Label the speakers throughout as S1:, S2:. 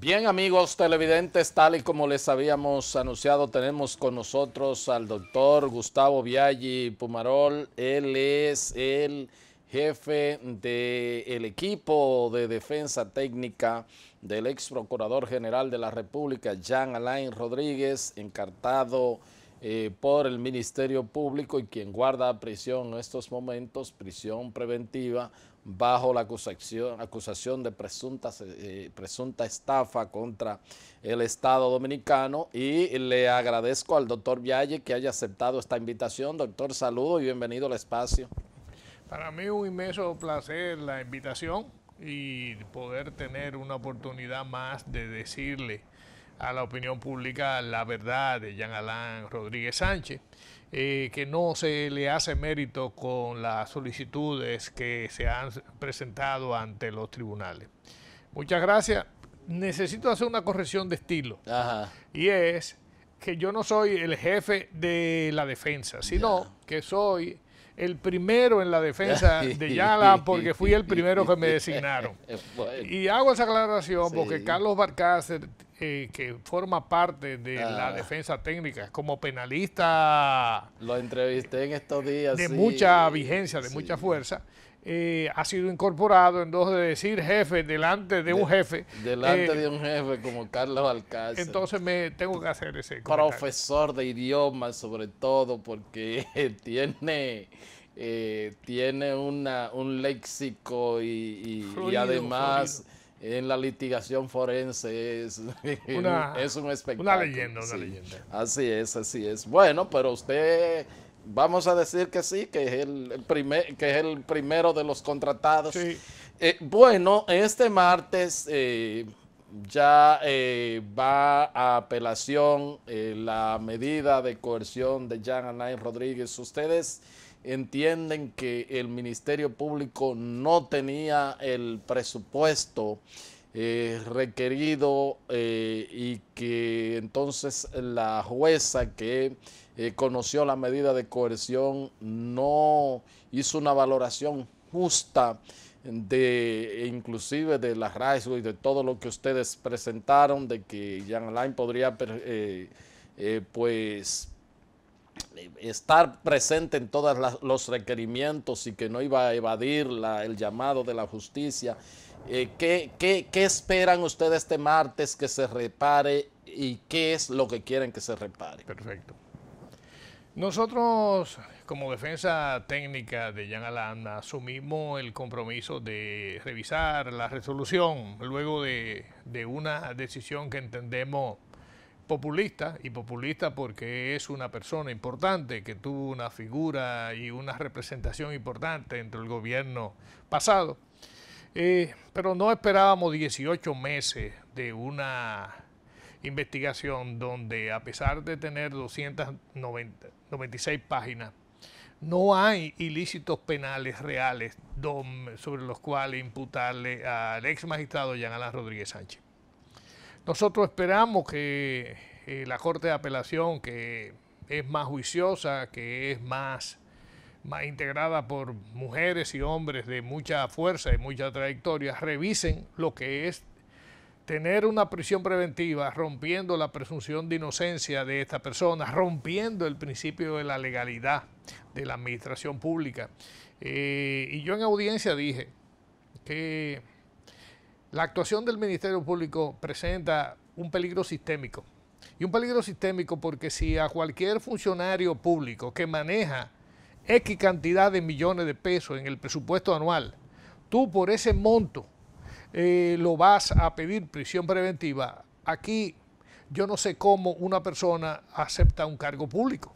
S1: Bien, amigos televidentes, tal y como les habíamos anunciado, tenemos con nosotros al doctor Gustavo Biaggi Pumarol. Él es el jefe del equipo de defensa técnica del ex procurador general de la República, Jean Alain Rodríguez, encartado por el Ministerio Público y quien guarda prisión en estos momentos, prisión preventiva, bajo la acusación de presunta estafa contra el Estado Dominicano. Y le agradezco al doctor Biaggi que haya aceptado esta invitación. Doctor, saludo y bienvenido al espacio.
S2: Para mí un inmenso placer la invitación y poder tener una oportunidad más de decirle a la opinión pública la verdad de Jean Alain Rodríguez Sánchez, que no se le hace mérito con las solicitudes que se han presentado ante los tribunales. Muchas gracias. Necesito hacer una corrección de estilo.
S1: Ajá.
S2: Y es que yo no soy el jefe de la defensa, sino que soy el primero en la defensa de Jean Alain porque fui el primero que me designaron.
S1: Bueno.
S2: Y hago esa aclaración porque Carlos Barcácer, que forma parte de la defensa técnica como penalista,
S1: lo entrevisté en estos días.
S2: de mucha vigencia, de mucha fuerza, ha sido incorporado en dos de decir jefe delante de un jefe.
S1: Delante de un jefe como Carlos Alcácer.
S2: Entonces me tengo que hacer ese comentario.
S1: Profesor de idiomas, sobre todo, porque tiene un léxico y además en la litigación forense es un espectáculo.
S2: Una leyenda, una leyenda.
S1: Así es. Bueno, pero usted, vamos a decir que sí, que es el primero de los contratados.
S2: Sí.
S1: Bueno, este martes ya va a apelación la medida de coerción de Jean Alain Rodríguez. ¿Ustedes entienden que el Ministerio Público no tenía el presupuesto requerido y que entonces la jueza que conoció la medida de coerción no hizo una valoración justa inclusive de las rasgos y de todo lo que ustedes presentaron, de que Jean Alain podría pues estar presente en todos los requerimientos y que no iba a evadir el llamado de la justicia? ¿Qué esperan ustedes este martes que se repare y qué es lo que quieren que se repare?
S2: Perfecto. Nosotros, como defensa técnica de Jean Alain, asumimos el compromiso de revisar la resolución luego de una decisión que entendemos populista, y populista porque es una persona importante que tuvo una figura y una representación importante dentro del gobierno pasado. Pero no esperábamos 18 meses de una investigación donde, a pesar de tener 296 páginas, no hay ilícitos penales reales sobre los cuales imputarle al ex magistrado Jean Alain Rodríguez Sánchez. Nosotros esperamos que la Corte de Apelación, que es más juiciosa, que es más integrada por mujeres y hombres de mucha fuerza y mucha trayectoria, revisen lo que es tener una prisión preventiva, rompiendo la presunción de inocencia de esta persona, rompiendo el principio de la legalidad de la administración pública. Y yo en audiencia dije que la actuación del Ministerio Público presenta un peligro sistémico. Y un peligro sistémico porque si a cualquier funcionario público que maneja X cantidad de millones de pesos en el presupuesto anual, tú por ese monto lo vas a pedir prisión preventiva, aquí yo no sé cómo una persona acepta un cargo público.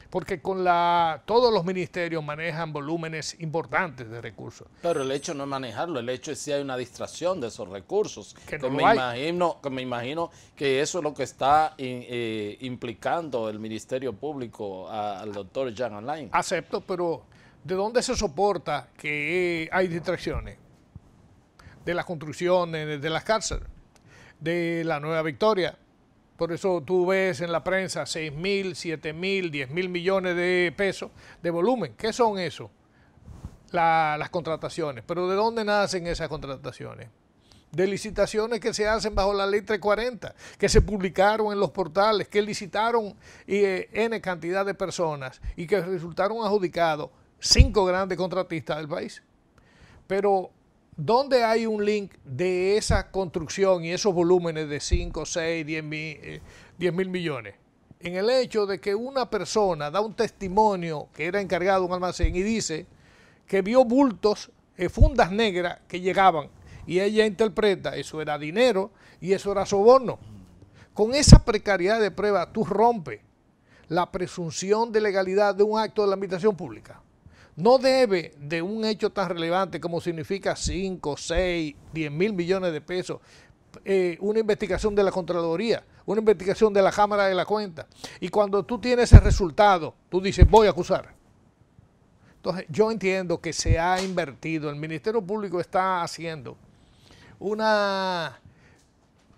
S2: Porque todos los ministerios manejan volúmenes importantes de recursos.
S1: Pero el hecho no es manejarlo, el hecho es si hay una distracción de esos recursos.
S2: Que no lo hay.
S1: Me imagino que eso es lo que está implicando el Ministerio Público al doctor Jean Alain.
S2: Acepto, pero ¿de dónde se soporta que hay distracciones? De las construcciones, de las cárceles, de la Nueva Victoria. Por eso tú ves en la prensa 6.000, 7.000, 10.000 millones de pesos de volumen. ¿Qué son eso? Las contrataciones. ¿Pero de dónde nacen esas contrataciones? de licitaciones que se hacen bajo la ley 340, que se publicaron en los portales, que licitaron N cantidad de personas y que resultaron adjudicados 5 grandes contratistas del país. Pero, ¿dónde hay un link de esa construcción y esos volúmenes de 5, 6, 10 mil millones? En el hecho de que una persona da un testimonio que era encargado de un almacén y dice que vio bultos, fundas negras que llegaban, y ella interpreta, eso era dinero y eso era soborno. Con esa precariedad de prueba, tú rompes la presunción de legalidad de un acto de la administración pública. No debe de un hecho tan relevante como significa 5, 6, 10 mil millones de pesos, una investigación de la Contraloría, una investigación de la Cámara de la Cuenta. Y cuando tú tienes ese resultado, tú dices, voy a acusar. Entonces, yo entiendo que se ha invertido, el Ministerio Público está haciendo una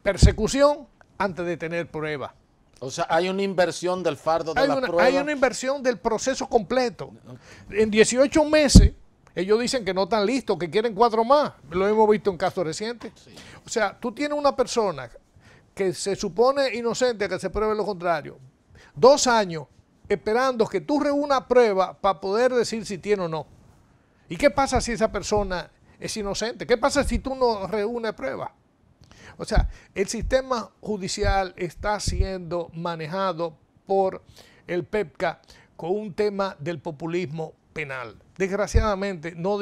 S2: persecución antes de tener pruebas.
S1: O sea, hay una inversión del fardo de la prueba.
S2: Hay una inversión del proceso completo. En 18 meses, ellos dicen que no están listos, que quieren 4 más. Lo hemos visto en casos recientes. Sí. O sea, tú tienes una persona que se supone inocente, que se pruebe lo contrario. 2 años esperando que tú reúnas pruebas para poder decir si tiene o no. ¿Y qué pasa si esa persona es inocente? ¿Qué pasa si tú no reúnes pruebas? O sea, el sistema judicial está siendo manejado por el PEPCA con un tema del populismo penal. Desgraciadamente no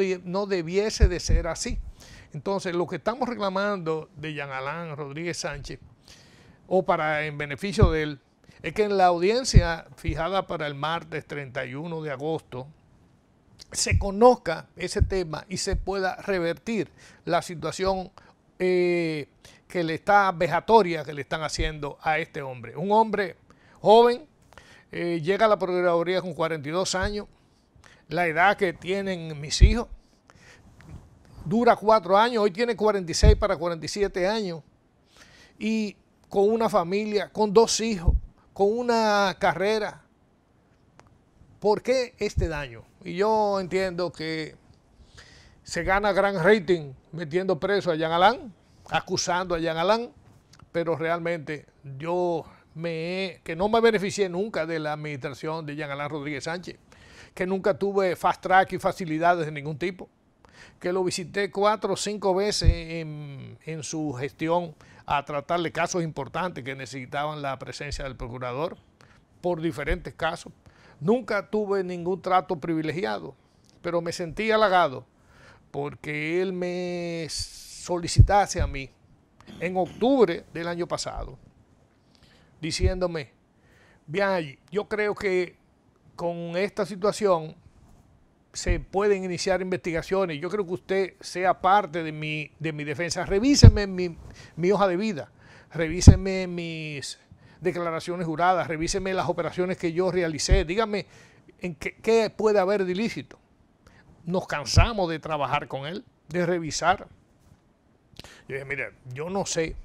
S2: debiese de ser así. Entonces, lo que estamos reclamando de Jean Alain Rodríguez Sánchez, o en beneficio de él, es que en la audiencia fijada para el martes 31 de agosto, se conozca ese tema y se pueda revertir la situación que le está vejatoria que le están haciendo a este hombre. Un hombre joven, llega a la Procuraduría con 42 años, la edad que tienen mis hijos, dura 4 años, hoy tiene 46 para 47 años, y con una familia, con 2 hijos, con una carrera. ¿Por qué este daño? Y yo entiendo que se gana gran rating metiendo preso a Jean Alain, acusando a Jean Alain, pero realmente que no me beneficié nunca de la administración de Jean Alain Rodríguez Sánchez, que nunca tuve fast track y facilidades de ningún tipo, que lo visité 4 o 5 veces en su gestión a tratarle casos importantes que necesitaban la presencia del procurador por diferentes casos. Nunca tuve ningún trato privilegiado, pero me sentí halagado porque él me solicitase a mí en octubre del año pasado, diciéndome, bien, yo creo que con esta situación se pueden iniciar investigaciones, yo creo que usted sea parte de mi defensa, revíseme mi hoja de vida, revíseme mis declaraciones juradas, revíseme las operaciones que yo realicé, dígame en qué puede haber de ilícito. Nos cansamos de trabajar con él, de revisar. Yo dije, mire, yo no sé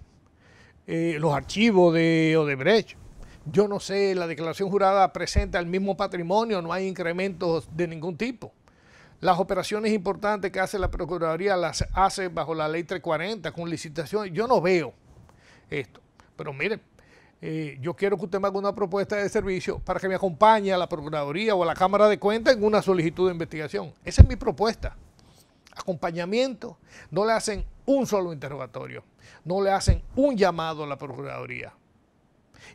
S2: los archivos de Odebrecht, yo no sé, la declaración jurada presenta el mismo patrimonio, no hay incrementos de ningún tipo. Las operaciones importantes que hace la Procuraduría las hace bajo la ley 340 con licitación. Yo no veo esto, pero mire, yo quiero que usted me haga una propuesta de servicio para que me acompañe a la Procuraduría o a la Cámara de Cuentas en una solicitud de investigación. Esa es mi propuesta. Acompañamiento. No le hacen un solo interrogatorio, no le hacen un llamado a la Procuraduría.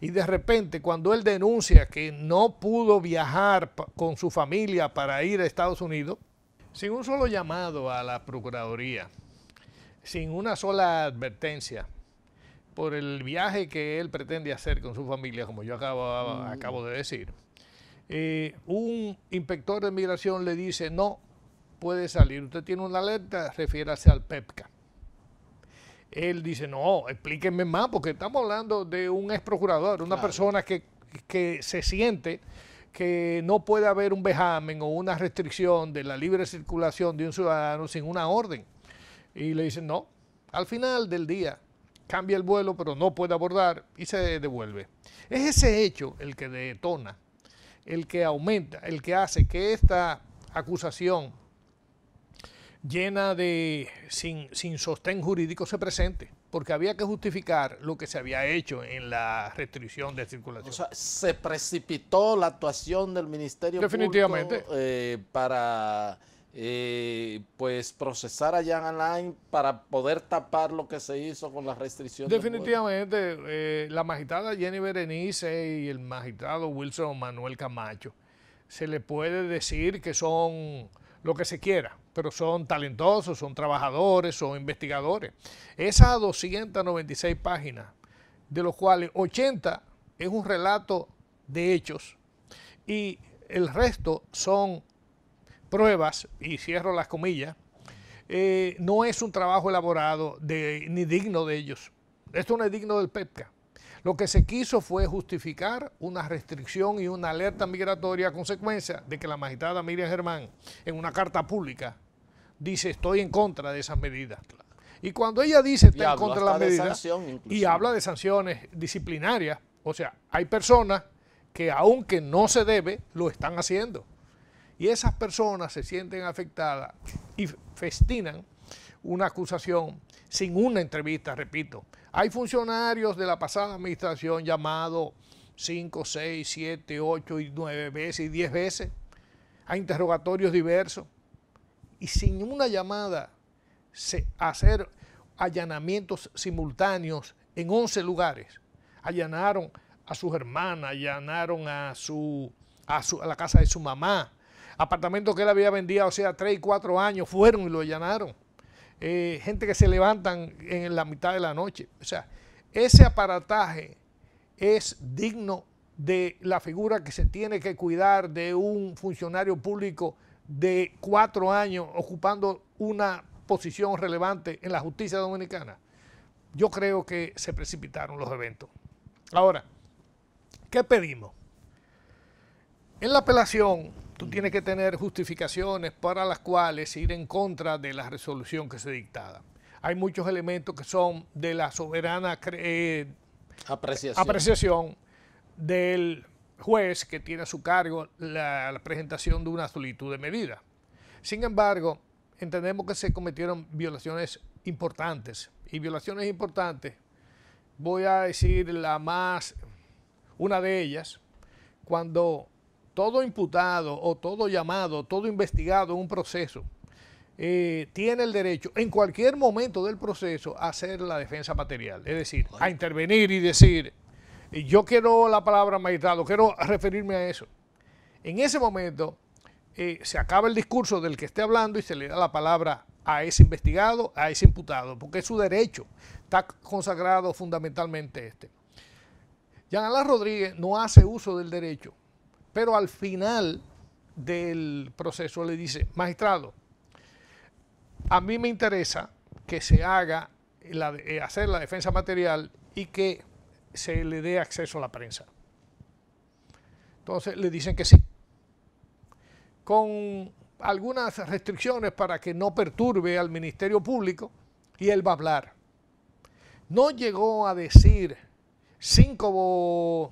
S2: Y de repente, cuando él denuncia que no pudo viajar con su familia para ir a Estados Unidos, sin un solo llamado a la Procuraduría, sin una sola advertencia por el viaje que él pretende hacer con su familia, como yo acabo de decir, un inspector de migración le dice, no puede salir, usted tiene una alerta, refiérase al PEPCA. Él dice, no, explíquenme más, porque estamos hablando de un ex procurador, una persona que se siente que no puede haber un vejamen o una restricción de la libre circulación de un ciudadano sin una orden. Y le dicen, no, al final del día cambia el vuelo, pero no puede abordar y se devuelve. Es ese hecho el que detona, el que aumenta, el que hace que esta acusación llena de, sin sostén jurídico, se presente, porque había que justificar lo que se había hecho en la restricción de circulación.
S1: O sea, se precipitó la actuación del Ministerio
S2: Definitivamente.
S1: Público para pues procesar a Jean Alain para poder tapar lo que se hizo con la restricción.
S2: Definitivamente, la magistrada Jenny Berenice y el magistrado Wilson Manuel Camacho, se le puede decir que son lo que se quiera, pero son talentosos, son trabajadores, son investigadores. Esas 296 páginas, de los cuales 80 es un relato de hechos y el resto son pruebas, y cierro las comillas, no es un trabajo elaborado ni digno de ellos. Esto no es digno del PEPCA. Lo que se quiso fue justificar una restricción y una alerta migratoria a consecuencia de que la magistrada Miriam Germán, en una carta pública, dice estoy en contra de esas medidas. Y cuando ella dice está en contra de las medidas y habla de sanciones disciplinarias, o sea, hay personas que aunque no se debe, lo están haciendo. Y esas personas se sienten afectadas y festinan una acusación sin una entrevista, repito. Hay funcionarios de la pasada administración llamados 5, 6, 7, 8 y 9 veces y 10 veces a interrogatorios diversos y sin una llamada hacer allanamientos simultáneos en 11 lugares. Allanaron a sus hermanas, allanaron a la casa de su mamá, apartamentos que él había vendido, o sea, 3 y 4 años, fueron y lo allanaron. Gente que se levantan en la mitad de la noche. O sea, ese aparataje es digno de la figura que se tiene que cuidar de un funcionario público de 4 años ocupando una posición relevante en la justicia dominicana. Yo creo que se precipitaron los eventos. Ahora, ¿qué pedimos? En la apelación, tú tienes que tener justificaciones para las cuales ir en contra de la resolución que se dictada. Hay muchos elementos que son de la soberana apreciación del juez que tiene a su cargo la presentación de una solicitud de medida. Sin embargo, entendemos que se cometieron violaciones importantes. Y violaciones importantes, voy a decir una de ellas, cuando todo imputado o todo llamado, todo investigado en un proceso tiene el derecho en cualquier momento del proceso a hacer la defensa material, es decir, a intervenir y decir, yo quiero la palabra magistrado, quiero referirme a eso. En ese momento se acaba el discurso del que esté hablando y se le da la palabra a ese investigado, a ese imputado, porque es su derecho, está consagrado fundamentalmente este. Jean Alain Rodríguez no hace uso del derecho, pero al final del proceso le dice, magistrado, a mí me interesa que se haga hacer la defensa material y que se le dé acceso a la prensa. Entonces le dicen que sí, con algunas restricciones para que no perturbe al Ministerio Público, y él va a hablar. No llegó a decir 2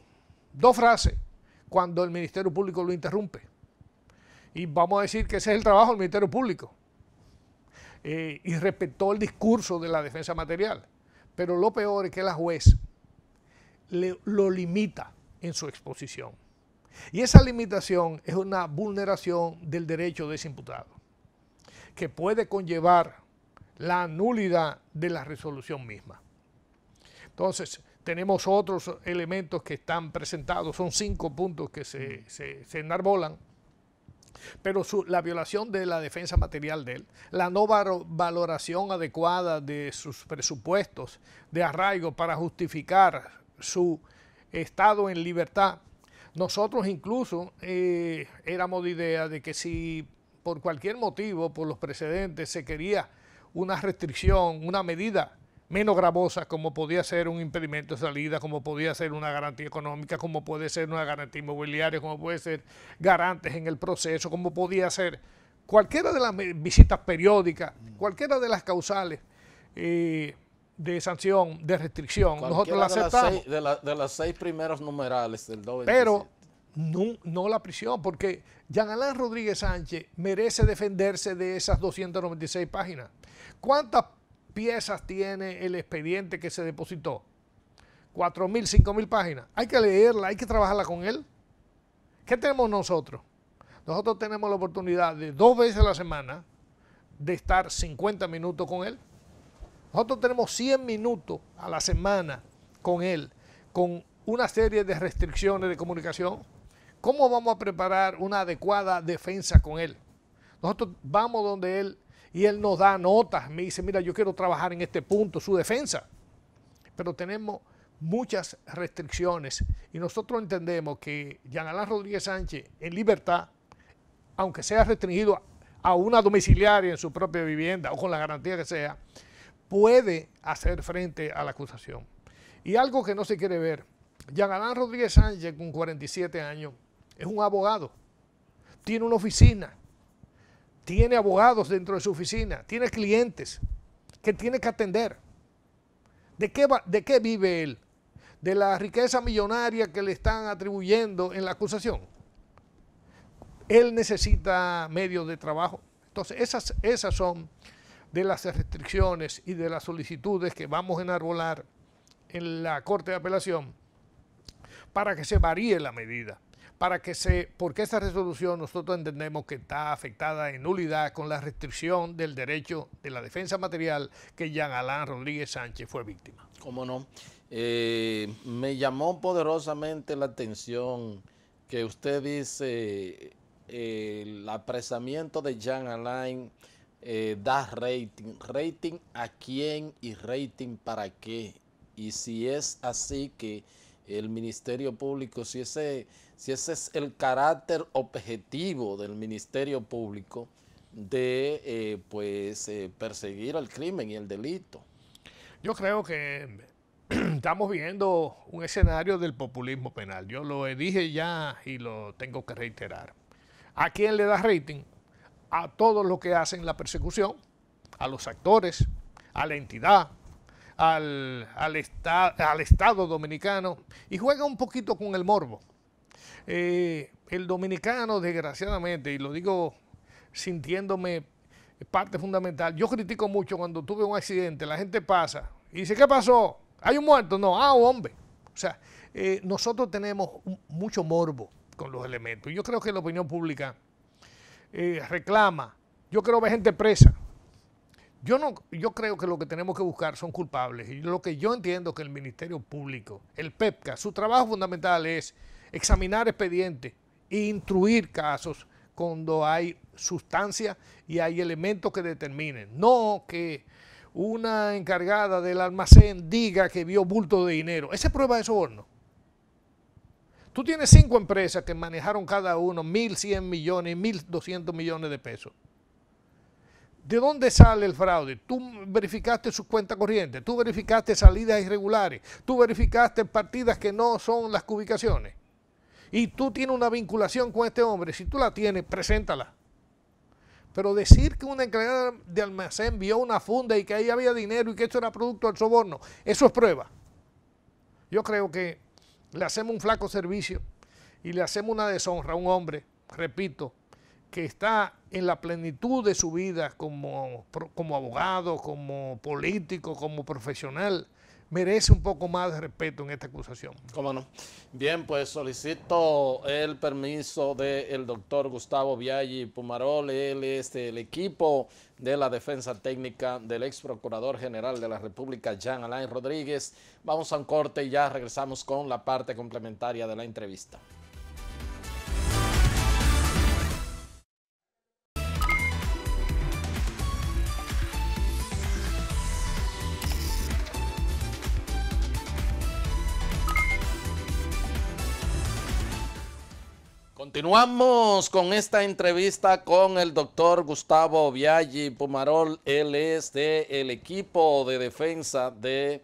S2: frases cuando el Ministerio Público lo interrumpe. Y vamos a decir que ese es el trabajo del Ministerio Público. Y respetó el discurso de la defensa material. Pero lo peor es que la juez lo limita en su exposición. Y esa limitación es una vulneración del derecho de ese imputado, que puede conllevar la nulidad de la resolución misma. Entonces, tenemos otros elementos que están presentados, son 5 puntos que se enarbolan, pero la violación de la defensa material de él, la no valoración adecuada de sus presupuestos de arraigo para justificar su estado en libertad. Nosotros incluso éramos de idea de que si por cualquier motivo, por los precedentes, se quería una restricción, una medida menos gravosa, como podía ser un impedimento de salida, como podía ser una garantía económica, como puede ser una garantía inmobiliaria, como puede ser garantes en el proceso, como podía ser cualquiera de las visitas periódicas, cualquiera de las causales de sanción, de restricción, nosotros la aceptamos.
S1: De las 6 primeros numerales del 227.
S2: Pero No la prisión, porque Jean Alain Rodríguez Sánchez merece defenderse de esas 296 páginas. ¿Cuántas piezas tiene el expediente que se depositó? 4.000, 5.000 páginas. Hay que leerla, hay que trabajarla con él. ¿Qué tenemos nosotros? Nosotros tenemos la oportunidad de 2 veces a la semana de estar 50 minutos con él. Nosotros tenemos 100 minutos a la semana con él, con una serie de restricciones de comunicación. ¿Cómo vamos a preparar una adecuada defensa con él? Nosotros vamos donde él y él nos da notas, me dice, mira, yo quiero trabajar en este punto, su defensa. Pero tenemos muchas restricciones y nosotros entendemos que Jean Alain Rodríguez Sánchez en libertad, aunque sea restringido a una domiciliaria en su propia vivienda o con la garantía que sea, puede hacer frente a la acusación. Y algo que no se quiere ver, Jean Alain Rodríguez Sánchez con 47 años es un abogado, tiene una oficina, tiene abogados dentro de su oficina, tiene clientes que tiene que atender. ¿De qué vive él? ¿De la riqueza millonaria que le están atribuyendo en la acusación? Él necesita medios de trabajo. Entonces, esas son de las restricciones y de las solicitudes que vamos a enarbolar en la Corte de Apelación para que se varíe la medida, porque esa resolución nosotros entendemos que está afectada en nulidad con la restricción del derecho de la defensa material que Jean Alain Rodríguez Sánchez fue víctima.
S1: ¿Cómo no? Me llamó poderosamente la atención que usted dice el apresamiento de Jean Alain da rating. ¿Rating a quién y rating para qué? Y si es así que el Ministerio Público, si ese es el carácter objetivo del Ministerio Público de perseguir el crimen y el delito.
S2: Yo creo que estamos viendo un escenario del populismo penal. Yo lo dije ya y lo tengo que reiterar. ¿A quién le da rating? A todos los que hacen la persecución, a los actores, a la entidad, al Estado dominicano, y juega un poquito con el morbo. El dominicano, desgraciadamente, y lo digo sintiéndome parte fundamental, yo critico mucho cuando tuve un accidente, la gente pasa y dice, ¿qué pasó? ¿Hay un muerto? No, hombre. O sea, nosotros tenemos mucho morbo con los elementos. Yo creo que la opinión pública reclama. Yo creo ver gente presa. Yo creo que lo que tenemos que buscar son culpables. Y lo que yo entiendo que el Ministerio Público, el PEPCA, su trabajo fundamental es examinar expedientes e instruir casos cuando hay sustancia y hay elementos que determinen. No que una encargada del almacén diga que vio bulto de dinero. Esa es prueba de soborno. Tú tienes 5 empresas que manejaron cada uno 1.100 millones, 1.200 millones de pesos. ¿De dónde sale el fraude? Tú verificaste sus cuentas corrientes, tú verificaste salidas irregulares, tú verificaste partidas que no son las ubicaciones. Y tú tienes una vinculación con este hombre. Si tú la tienes, preséntala. Pero decir que una encargada de almacén vio una funda y que ahí había dinero y que eso era producto del soborno, eso es prueba. Yo creo que le hacemos un flaco servicio y le hacemos una deshonra a un hombre, repito, que está en la plenitud de su vida como abogado, como político, como profesional, merece un poco más de respeto en esta acusación.
S1: ¿Cómo no? Bien, pues solicito el permiso del doctor Gustavo Biaggi Pumarol. Él es del equipo de la defensa técnica del ex procurador general de la República, Jean Alain Rodríguez. Vamos a un corte y ya regresamos con la parte complementaria de la entrevista. Continuamos con esta entrevista con el doctor Gustavo Biaggi Pumarol. Él es del equipo de defensa del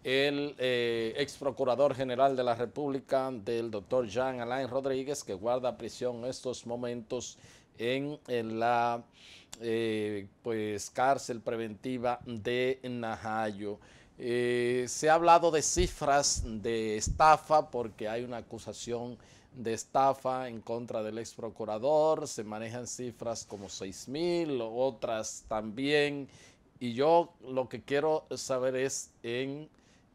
S1: ex procurador general de la República, del doctor Jean Alain Rodríguez, que guarda prisión en estos momentos en la cárcel preventiva de Najayo. Se ha hablado de cifras de estafa porque hay una acusación de estafa en contra del ex procurador, se manejan cifras como 6.000, otras también, y yo lo que quiero saber es en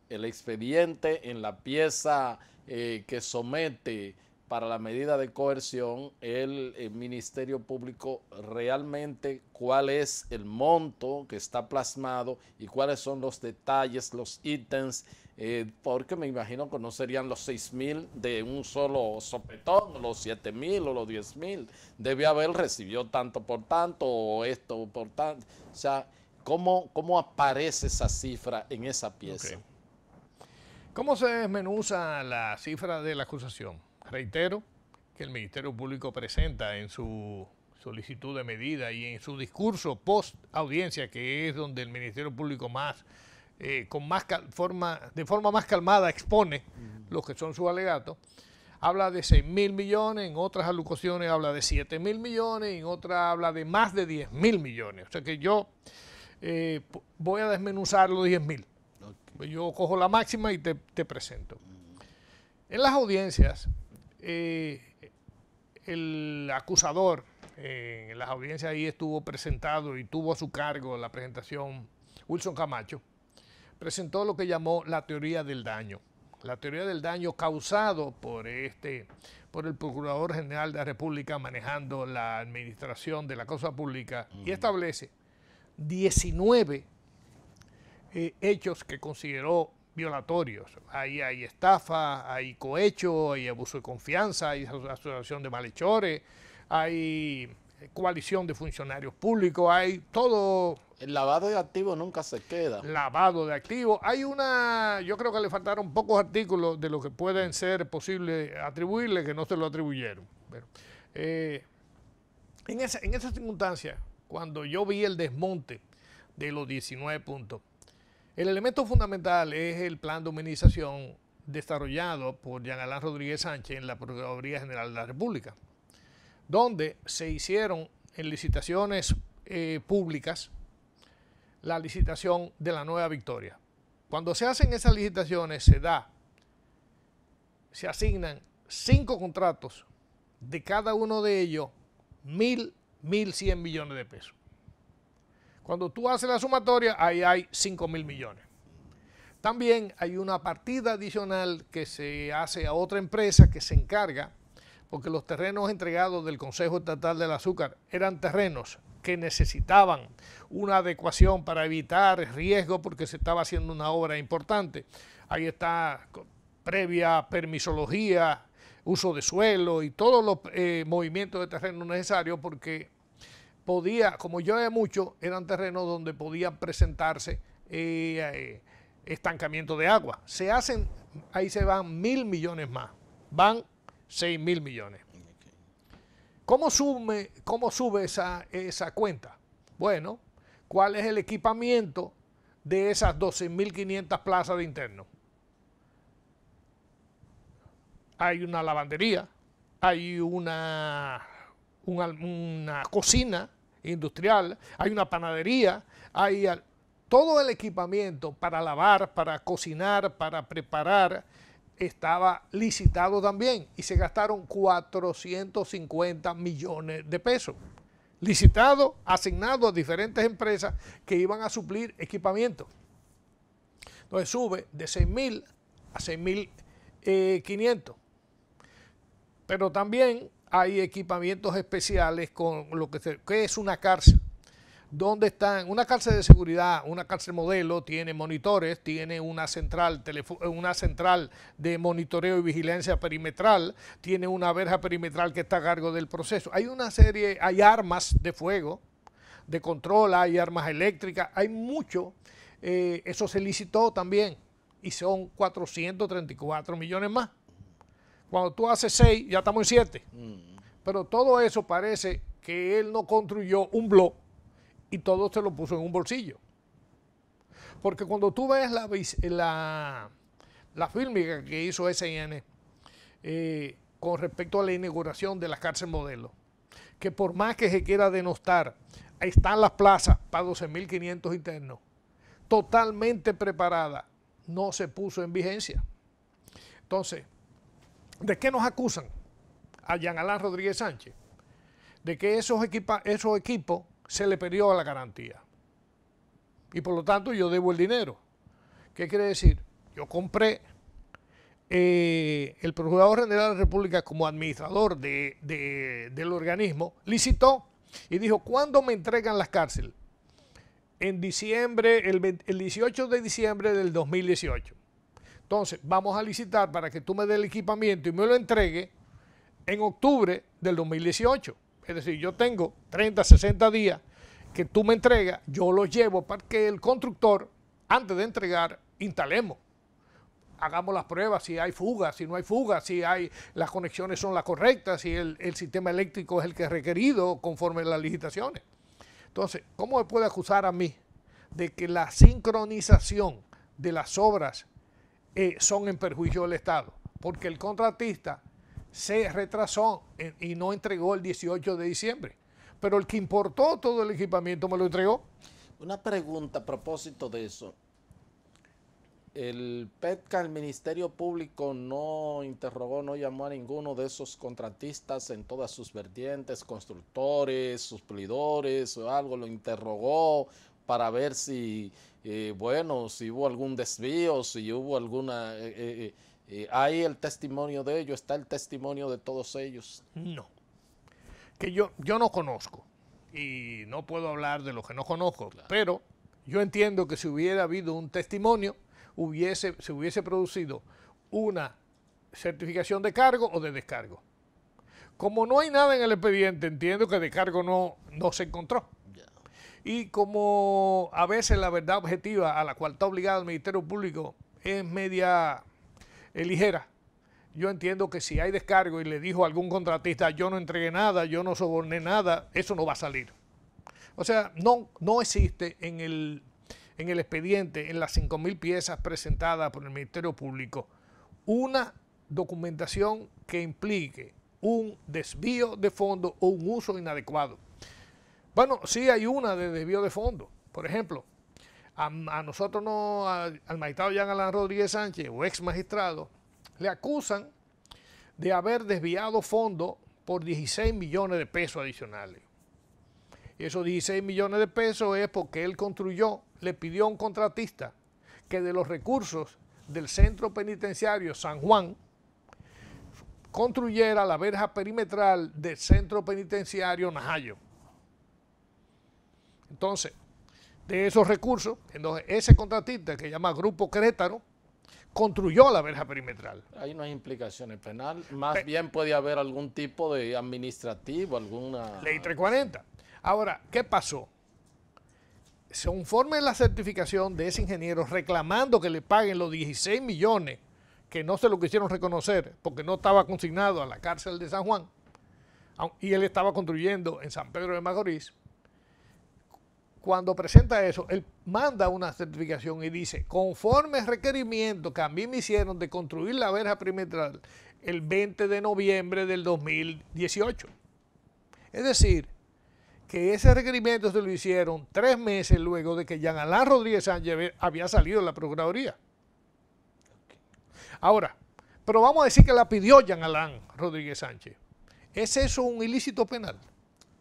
S1: el expediente, en la pieza que somete para la medida de coerción el Ministerio Público, realmente cuál es el monto que está plasmado y cuáles son los detalles, los ítems, porque me imagino que no serían los 6.000 de un solo sopetón, o los 7.000 o los 10.000. Debe haber recibió tanto por tanto o esto por tanto. O sea, ¿cómo aparece esa cifra en esa pieza?
S2: Okay. ¿Cómo se desmenuza la cifra de la acusación? Reitero que el Ministerio Público presenta en su solicitud de medida y en su discurso post audiencia, que es donde el Ministerio Público de forma más calmada expone lo que son sus alegatos, habla de 6.000 millones, en otras alocuciones habla de 7.000 millones, en otras habla de más de 10.000 millones. O sea que yo voy a desmenuzar los 10.000. Yo cojo la máxima y te presento. En las audiencias, el acusador, en las audiencias ahí estuvo presentado y tuvo a su cargo la presentación Wilson Camacho, presentó lo que llamó la teoría del daño. La teoría del daño causado por el Procurador General de la República manejando la administración de la cosa pública y establece 19 hechos que consideró violatorios. Ahí hay estafa, hay cohecho, hay abuso de confianza, hay asociación de malhechores, hay coalición de funcionarios públicos, hay todo.
S1: El lavado de activos nunca se queda.
S2: Lavado de activos. Yo creo que le faltaron pocos artículos de lo que pueden ser posible atribuirle que no se lo atribuyeron. Pero, en esa circunstancia, cuando yo vi el desmonte de los 19 puntos, el elemento fundamental es el plan de humanización desarrollado por Jean Alain Rodríguez Sánchez en la Procuraduría General de la República, donde se hicieron en licitaciones públicas la licitación de la Nueva Victoria. Cuando se hacen esas licitaciones se asignan 5 contratos, de cada uno de ellos 1.100 millones de pesos. Cuando tú haces la sumatoria, ahí hay 5.000 millones. También hay una partida adicional que se hace a otra empresa que se encarga, porque los terrenos entregados del Consejo Estatal del Azúcar eran terrenos que necesitaban una adecuación para evitar riesgo porque se estaba haciendo una obra importante. Ahí está previa permisología, uso de suelo y todos los movimientos de terreno necesarios porque como llueve mucho, eran terrenos donde podían presentarse estancamiento de agua. Ahí se van 1.000 millones más, van 6.000 millones. ¿Cómo sube esa cuenta? Bueno, ¿cuál es el equipamiento de esas 12.500 plazas de interno? Hay una lavandería, hay una cocina industrial, hay una panadería, hay todo el equipamiento para lavar, para cocinar, para preparar, estaba licitado también y se gastaron 450 millones de pesos. Licitado, asignado a diferentes empresas que iban a suplir equipamiento. Entonces sube de 6.000 a 6.500. Pero también hay equipamientos especiales con lo que es una cárcel. Donde están una cárcel de seguridad, una cárcel modelo, tiene monitores, tiene una central de monitoreo y vigilancia perimetral, tiene una verja perimetral que está a cargo del proceso. Hay armas de fuego, de control, hay armas eléctricas, hay mucho. Eso se licitó también y son 434 millones más. Cuando tú haces 6, ya estamos en 7. Pero todo eso parece que él no construyó un blog y todo se lo puso en un bolsillo. Porque cuando tú ves la fílmica que hizo SIN con respecto a la inauguración de la cárcel modelo, que por más que se quiera denostar, ahí están las plazas para 12.500 internos, totalmente preparada, no se puso en vigencia. Entonces, ¿de qué nos acusan a Jean Alain Rodríguez Sánchez? De que esos equipos se le perdió la garantía. Y por lo tanto yo debo el dinero. ¿Qué quiere decir? Yo compré, el Procurador General de la República como administrador del organismo licitó y dijo, ¿cuándo me entregan las cárceles? En diciembre, el 18 de diciembre del 2018. Entonces, vamos a licitar para que tú me des el equipamiento y me lo entregue en octubre del 2018. Es decir, yo tengo 30, 60 días que tú me entregas, yo lo llevo para que el constructor, antes de entregar, instalemos. Hagamos las pruebas, si hay fugas, si no hay fugas, si las conexiones son las correctas, si el sistema eléctrico es el que es requerido conforme a las licitaciones. Entonces, ¿cómo me puede acusar a mí de que la sincronización de las obras son en perjuicio del Estado? Porque el contratista se retrasó y no entregó el 18 de diciembre. Pero el que importó todo el equipamiento me lo entregó.
S1: Una pregunta a propósito de eso. El PETCA, el Ministerio Público, no interrogó, no llamó a ninguno de esos contratistas en todas sus vertientes, constructores, suplidores o algo, lo interrogó para ver si, bueno, si hubo algún desvío, si hubo alguna... ¿hay el testimonio de ellos? ¿Está el testimonio de todos ellos?
S2: No. Que yo no conozco y no puedo hablar de lo que no conozco, claro. Pero yo entiendo que si hubiera habido un testimonio, se hubiese producido una certificación de cargo o de descargo. Como no hay nada en el expediente, entiendo que de cargo no se encontró. Yeah. Y como a veces la verdad objetiva a la cual está obligado el Ministerio Público es media ligera, yo entiendo que si hay descargo y le dijo a algún contratista, yo no entregué nada, yo no soborné nada, eso no va a salir. O sea, no existe en el expediente, en las 5.000 piezas presentadas por el Ministerio Público, una documentación que implique un desvío de fondos o un uso inadecuado. Bueno, sí hay una de desvío de fondos. Por ejemplo, a nosotros al magistrado Jean Alain Rodríguez Sánchez, o ex magistrado, le acusan de haber desviado fondos por 16 millones de pesos adicionales. Y esos 16 millones de pesos es porque él le pidió a un contratista que de los recursos del Centro Penitenciario San Juan construyera la verja perimetral del Centro Penitenciario Najayo. Entonces, de esos recursos, entonces ese contratista que se llama Grupo Querétaro construyó la verja perimetral.
S1: Ahí no hay implicaciones penales, más bien puede haber algún tipo de administrativo, alguna...
S2: Ley 340. Ahora, ¿qué pasó? Conforme la certificación de ese ingeniero reclamando que le paguen los 16 millones que no se lo quisieron reconocer porque no estaba consignado a la cárcel de San Juan y él estaba construyendo en San Pedro de Macorís, cuando presenta eso, él manda una certificación y dice, conforme el requerimiento que a mí me hicieron de construir la verja perimetral el 20 de noviembre del 2018. Es decir, que ese requerimiento se lo hicieron 3 meses luego de que Jean Alain Rodríguez Sánchez había salido de la Procuraduría. Ahora, pero vamos a decir que la pidió Jean Alain Rodríguez Sánchez. ¿Es eso un ilícito penal?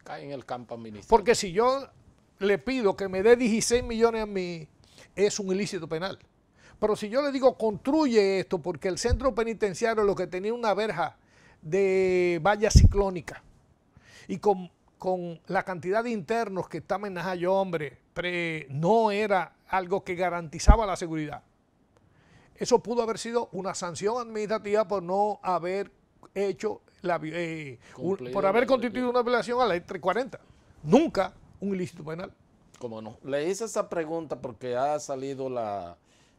S1: Cae en el campo administrativo.
S2: Porque si yo le pido que me dé 16 millones a mí, es un ilícito penal. Pero si yo le digo, construye esto, porque el centro penitenciario lo que tenía una verja de valla ciclónica, y con la cantidad de internos que estaban en Najayo, hombre, no era algo que garantizaba la seguridad. Eso pudo haber sido una sanción administrativa por no haber hecho, por haber constituido una violación a la ley 340. Nunca un ilícito penal.
S1: ¿Cómo no? Le hice esa pregunta porque ha salido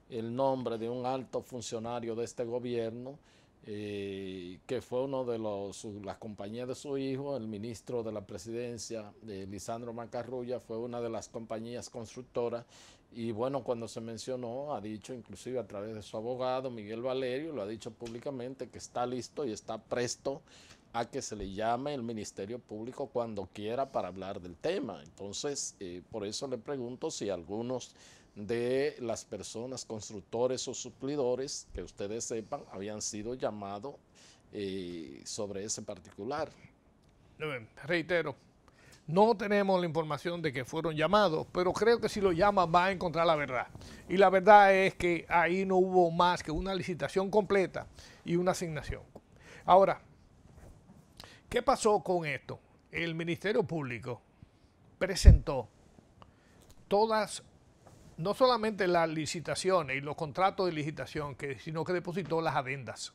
S1: el nombre de un alto funcionario de este gobierno que fue uno de las compañías de su hijo, el ministro de la presidencia, Lisandro Macarrulla, fue una de las compañías constructoras y bueno, cuando se mencionó, ha dicho inclusive a través de su abogado, Miguel Valerio, lo ha dicho públicamente que está listo y está presto a que se le llame el Ministerio Público cuando quiera para hablar del tema. Entonces, por eso le pregunto si algunos de las personas, constructores o suplidores, que ustedes sepan, habían sido llamados sobre ese particular.
S2: Reitero, no tenemos la información de que fueron llamados, pero creo que si lo llaman va a encontrar la verdad. Y la verdad es que ahí no hubo más que una licitación completa y una asignación. Ahora, ¿qué pasó con esto? El Ministerio Público presentó todas, no solamente las licitaciones y los contratos de licitación, sino que depositó las adendas.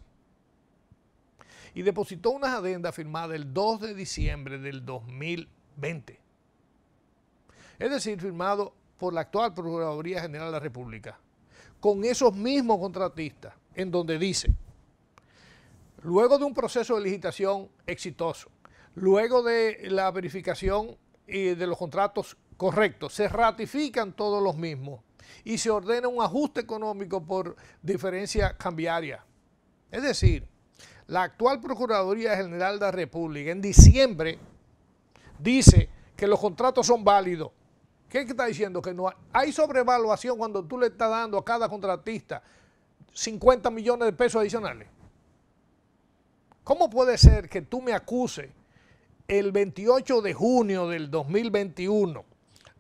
S2: Y depositó unas adendas firmadas el 2 de diciembre del 2020. Es decir, firmado por la actual Procuraduría General de la República, con esos mismos contratistas, en donde dice: luego de un proceso de licitación exitoso, luego de la verificación de los contratos correctos, se ratifican todos los mismos y se ordena un ajuste económico por diferencia cambiaria. Es decir, la actual Procuraduría General de la República en diciembre dice que los contratos son válidos. ¿Qué está diciendo? Que no hay sobrevaluación cuando tú le estás dando a cada contratista 50 millones de pesos adicionales. ¿Cómo puede ser que tú me acuses el 28 de junio del 2021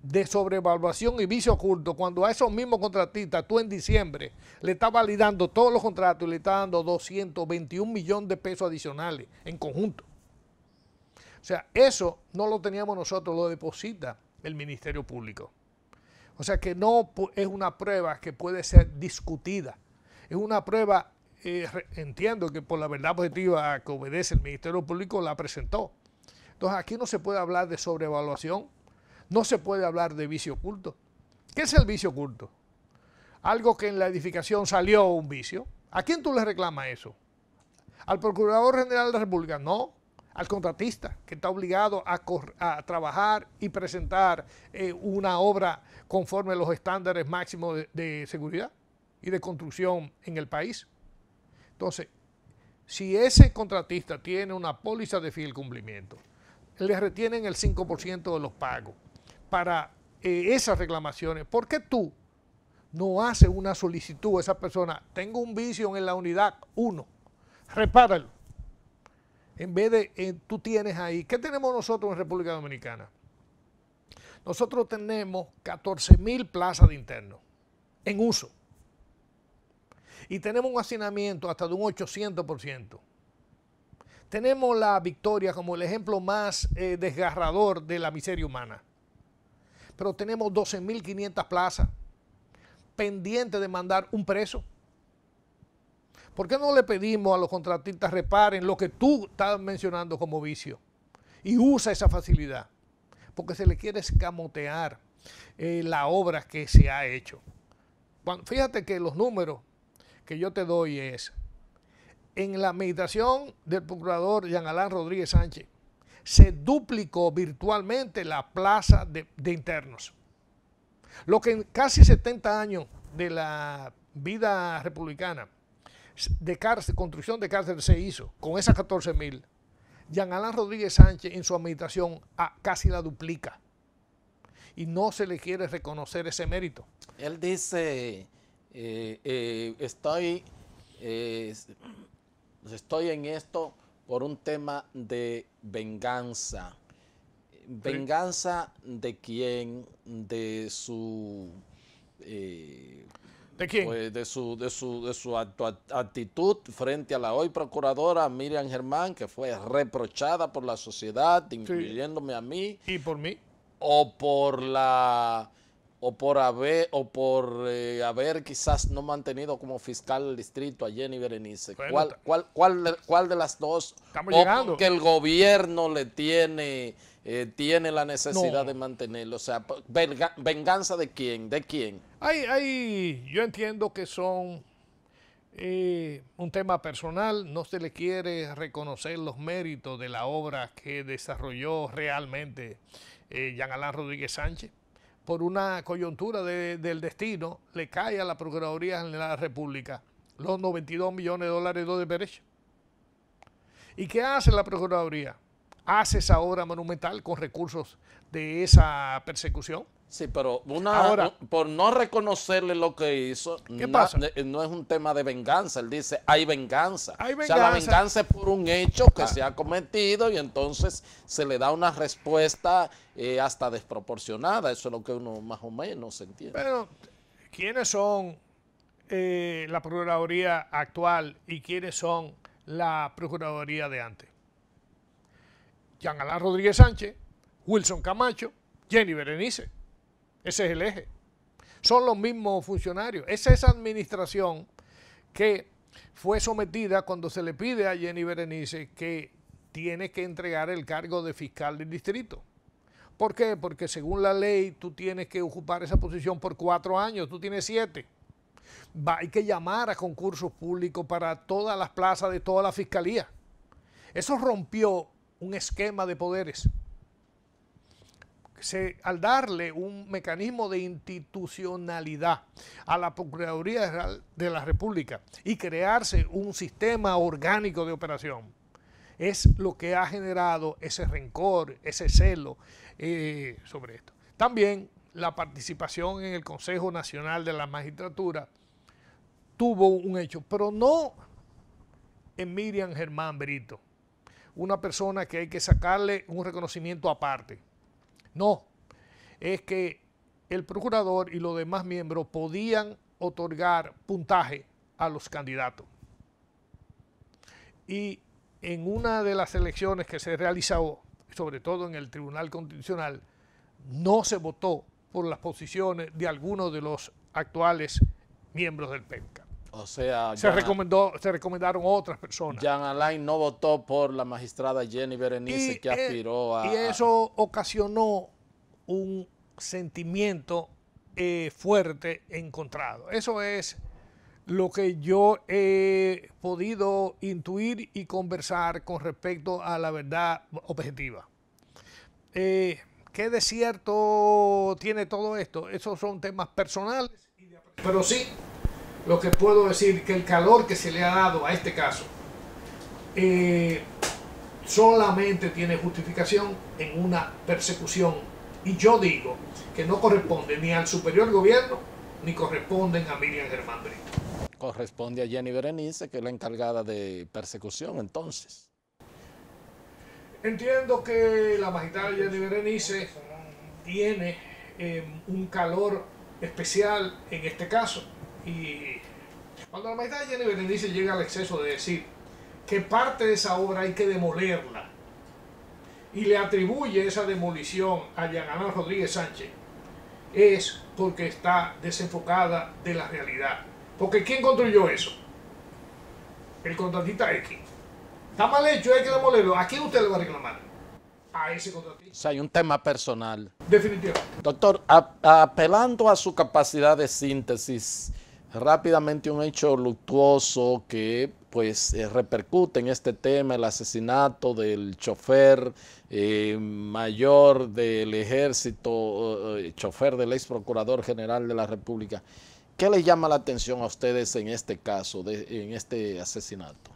S2: de sobrevaluación y vicio oculto cuando a esos mismos contratistas tú en diciembre le estás validando todos los contratos y le estás dando 221 millones de pesos adicionales en conjunto? O sea, eso no lo teníamos nosotros, lo deposita el Ministerio Público. O sea que no es una prueba que puede ser discutida. Es una prueba, entiendo que por la verdad objetiva que obedece el Ministerio Público la presentó. Entonces aquí no se puede hablar de sobrevaluación, no se puede hablar de vicio oculto. ¿Qué es el vicio oculto? Algo que en la edificación salió un vicio. ¿A quién tú le reclamas eso? ¿Al Procurador General de la República? No, al contratista, que está obligado a trabajar y presentar una obra conforme a los estándares máximos de seguridad y de construcción en el país. Entonces, si ese contratista tiene una póliza de fiel cumplimiento, le retienen el 5% de los pagos para esas reclamaciones, ¿por qué tú no haces una solicitud a esa persona? Tengo un vicio en la unidad 1, repáralo. En vez de, tú tienes ahí, ¿qué tenemos nosotros en República Dominicana? Nosotros tenemos 14,000 plazas de internos en uso. Y tenemos un hacinamiento hasta de un 800%. Tenemos la Victoria como el ejemplo más desgarrador de la miseria humana. Pero tenemos 12,500 plazas pendientes de mandar un preso. ¿Por qué no le pedimos a los contratistas reparen lo que tú estás mencionando como vicio? Y usa esa facilidad. Porque se le quiere escamotear la obra que se ha hecho. Fíjate que los números que yo te doy es, en la administración del procurador Jean Alain Rodríguez Sánchez, se duplicó virtualmente la plaza de internos. Lo que en casi 70 años de la vida republicana, de cárcel, construcción de cárcel se hizo con esas 14,000, Jean Alain Rodríguez Sánchez en su administración casi la duplica. Y no se le quiere reconocer ese mérito.
S1: Él dice, estoy en esto por un tema de venganza. ¿Venganza de quién? De su...
S2: ¿De quién?
S1: Pues de su actitud frente a la hoy procuradora Miriam Germán, que fue reprochada por la sociedad, incluyéndome a mí.
S2: ¿Y por mí?
S1: O por haber quizás no mantenido como fiscal el distrito a Jenny Berenice. Bueno, ¿Cuál de las dos?
S2: Estamos llegando.
S1: Porque el gobierno le tiene la necesidad de mantenerlo. O sea, ¿venganza de quién? ¿De quién?
S2: Yo entiendo que son un tema personal. No se le quiere reconocer los méritos de la obra que desarrolló realmente Jean Alain Rodríguez Sánchez. Por una coyuntura del destino, le cae a la Procuraduría General de la República los 92 millones de dólares de derecho. ¿Y qué hace la Procuraduría? hace esa obra monumental con recursos de esa persecución.
S1: Sí, pero
S2: Ahora,
S1: por no reconocerle lo que hizo,
S2: ¿qué pasa?
S1: no es un tema de venganza. Él dice, hay venganza.
S2: Hay
S1: O sea, la
S2: venganza.
S1: venganza es por un hecho que se ha cometido y entonces se le da una respuesta hasta desproporcionada. Eso es lo que uno más o menos entiende.
S2: Pero, ¿quiénes son la Procuraduría actual y quiénes son la Procuraduría de antes? Jean Alain Rodríguez Sánchez, Wilson Camacho, Jenny Berenice. Ese es el eje. Son los mismos funcionarios. Es esa administración que fue sometida cuando se le pide a Jenny Berenice que tiene que entregar el cargo de fiscal del distrito. ¿Por qué? Porque según la ley tú tienes que ocupar esa posición por 4 años, tú tienes 7. Hay que llamar a concursos públicos para todas las plazas de toda la fiscalía. Eso rompió un esquema de poderes. Al darle un mecanismo de institucionalidad a la Procuraduría General de la República y crearse un sistema orgánico de operación, es lo que ha generado ese rencor, ese celo sobre esto. También la participación en el Consejo Nacional de la Magistratura tuvo un hecho, pero no en Miriam Germán Brito, una persona que hay que sacarle un reconocimiento aparte. No, es que el procurador y los demás miembros podían otorgar puntaje a los candidatos. Y en una de las elecciones que se realizó, sobre todo en el Tribunal Constitucional, no se votó por las posiciones de algunos de los actuales miembros del PEMCA.
S1: O sea,
S2: se recomendaron otras personas.
S1: Jean Alain no votó por la magistrada Jenny Berenice que aspiró a...
S2: Y eso ocasionó un sentimiento fuerte encontrado. Eso es lo que yo he podido intuir y conversar con respecto a la verdad objetiva. ¿Qué de cierto tiene todo esto? Esos son temas personales. Pero sí, lo que puedo decir que el calor que se le ha dado a este caso solamente tiene justificación en una persecución. Y yo digo que no corresponde ni al superior gobierno ni corresponden a Miriam Germán Brito.
S1: Corresponde a Jenny Berenice, que es la encargada de persecución, entonces.
S2: Entiendo que la magistrada Jenny Berenice tiene un calor especial en este caso. Y cuando la magistrada Jenny Berenice llega al exceso de decir que parte de esa obra hay que demolerla y le atribuye esa demolición a Jean Alain Rodríguez Sánchez, es porque está desenfocada de la realidad. Porque ¿quién construyó eso? El contratista X. Está mal hecho, hay que demolerlo. ¿A quién usted le va a reclamar? A ese contratista.
S1: O sea, hay un tema personal.
S2: Definitivamente.
S1: Doctor, apelando a su capacidad de síntesis, rápidamente un hecho luctuoso que pues repercute en este tema, el asesinato del chofer mayor del ejército, chofer del ex procurador general de la República. ¿Qué les llama la atención a ustedes en este caso, en este asesinato?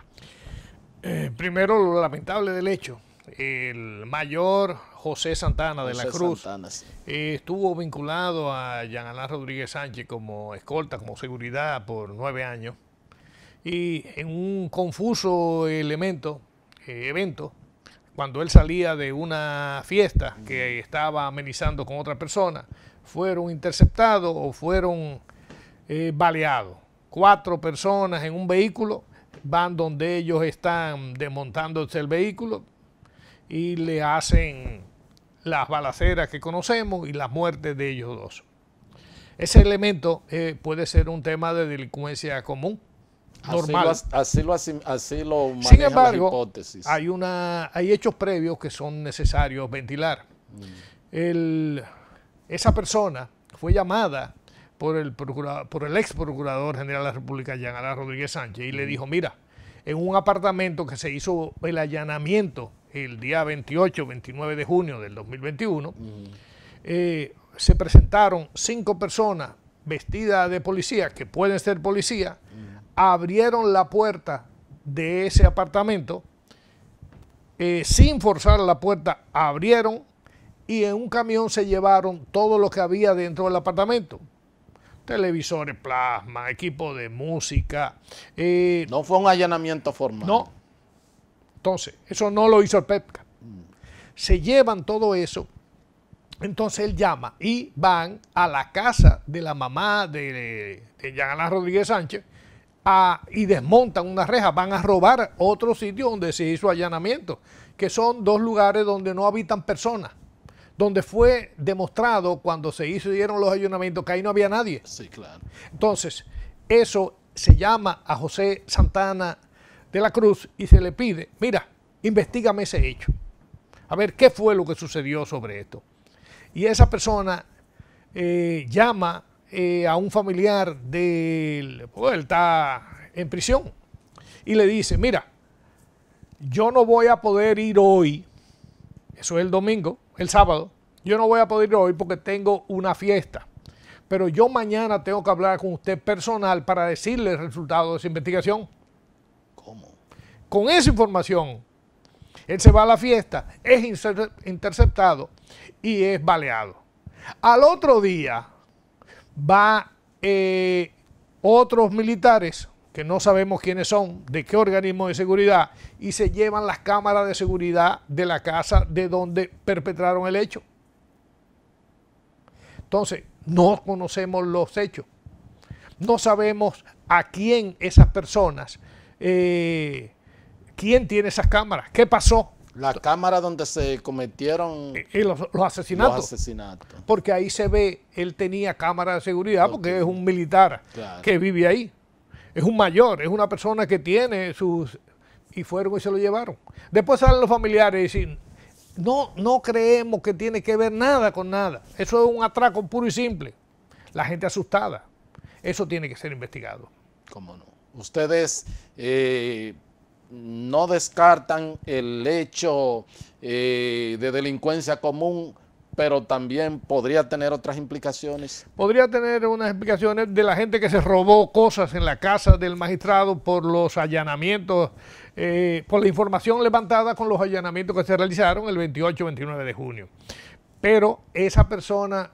S2: Primero, lo lamentable del hecho. El mayor José Santana de la Cruz estuvo vinculado a Jean Alain Rodríguez Sánchez como escolta, como seguridad por 9 años. Y en un confuso evento, cuando él salía de una fiesta que estaba amenizando con otra persona, fueron interceptados o fueron baleados. 4 personas en un vehículo van donde ellos están desmontándose el vehículo y le hacen las balaceras que conocemos y las muertes de ellos dos. Ese elemento puede ser un tema de delincuencia común, normal.
S1: Así lo manejan.
S2: Sin embargo,
S1: las hipótesis.
S2: Hay hechos previos que son necesarios ventilar. Esa persona fue llamada por el ex procurador general de la República, Jean Alain Rodríguez Sánchez, y le dijo, mira, en un apartamento que se hizo el allanamiento el día 28, 29 de junio del 2021, se presentaron 5 personas vestidas de policía, que pueden ser policía, abrieron la puerta de ese apartamento sin forzar la puerta, abrieron y en un camión se llevaron todo lo que había dentro del apartamento. Televisores plasma, equipo de música.
S1: No fue un allanamiento formal.
S2: No. Entonces, eso no lo hizo el PEPCA. Se llevan todo eso. Entonces él llama y van a la casa de la mamá de Jean Alain Rodríguez Sánchez y desmontan una reja. Van a robar otro sitio donde se hizo allanamiento, que son 2 lugares donde no habitan personas, donde fue demostrado cuando se hicieron los allanamientos que ahí no había nadie.
S1: Sí, claro.
S2: Entonces, eso se llama a José Santana de la Cruz y se le pide, mira, investígame ese hecho. A ver qué fue lo que sucedió sobre esto. Y esa persona llama a un familiar él está en prisión, y le dice, mira, yo no voy a poder ir hoy, eso es el domingo, el sábado, yo no voy a poder ir hoy porque tengo una fiesta, pero yo mañana tengo que hablar con usted personal para decirle el resultado de esa investigación.
S1: ¿Cómo? Con
S2: esa información, él se va a la fiesta, es interceptado y es baleado. Al otro día va otros militares, que no sabemos quiénes son, de qué organismo de seguridad, y se llevan las cámaras de seguridad de la casa de donde perpetraron el hecho. Entonces, no conocemos los hechos. No sabemos a quién esas personas, quién tiene esas cámaras, qué pasó.
S1: La cámara donde se cometieron
S2: los asesinatos.
S1: Los asesinatos.
S2: Porque ahí se ve, él tenía cámara de seguridad, porque es un militar que vive ahí. Es un mayor, es una persona que tiene sus... Y fueron y se lo llevaron. Después salen los familiares y dicen, no creemos que tiene que ver nada con nada. Eso es un atraco puro y simple. La gente asustada. Eso tiene que ser investigado.
S1: ¿Cómo no? Ustedes... no descartan el hecho de delincuencia común, pero también podría tener otras implicaciones.
S2: Podría tener unas implicaciones de la gente que se robó cosas en la casa del magistrado por los allanamientos, por la información levantada con los allanamientos que se realizaron el 28-29 de junio. Pero esa persona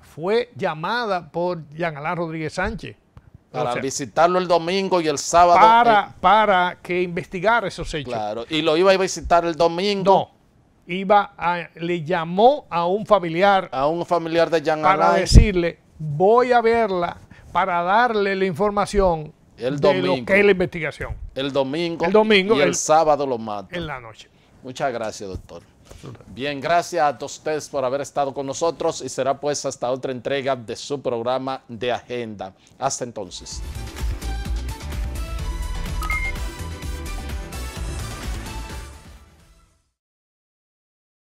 S2: fue llamada por Jean Alain Rodríguez Sánchez,
S1: para visitarlo el domingo y el sábado.
S2: Para que investigara esos hechos.
S1: Claro, y lo iba a visitar el domingo.
S2: No, le llamó a un familiar.
S1: A un familiar de Jean
S2: Alain. Para decirle, voy a verla para darle la información de lo que es la investigación.
S1: El domingo y el sábado lo mata.
S2: En la noche.
S1: Muchas gracias, doctor. Bien, gracias a todos ustedes por haber estado con nosotros y será pues hasta otra entrega de su programa de Agenda. Hasta entonces.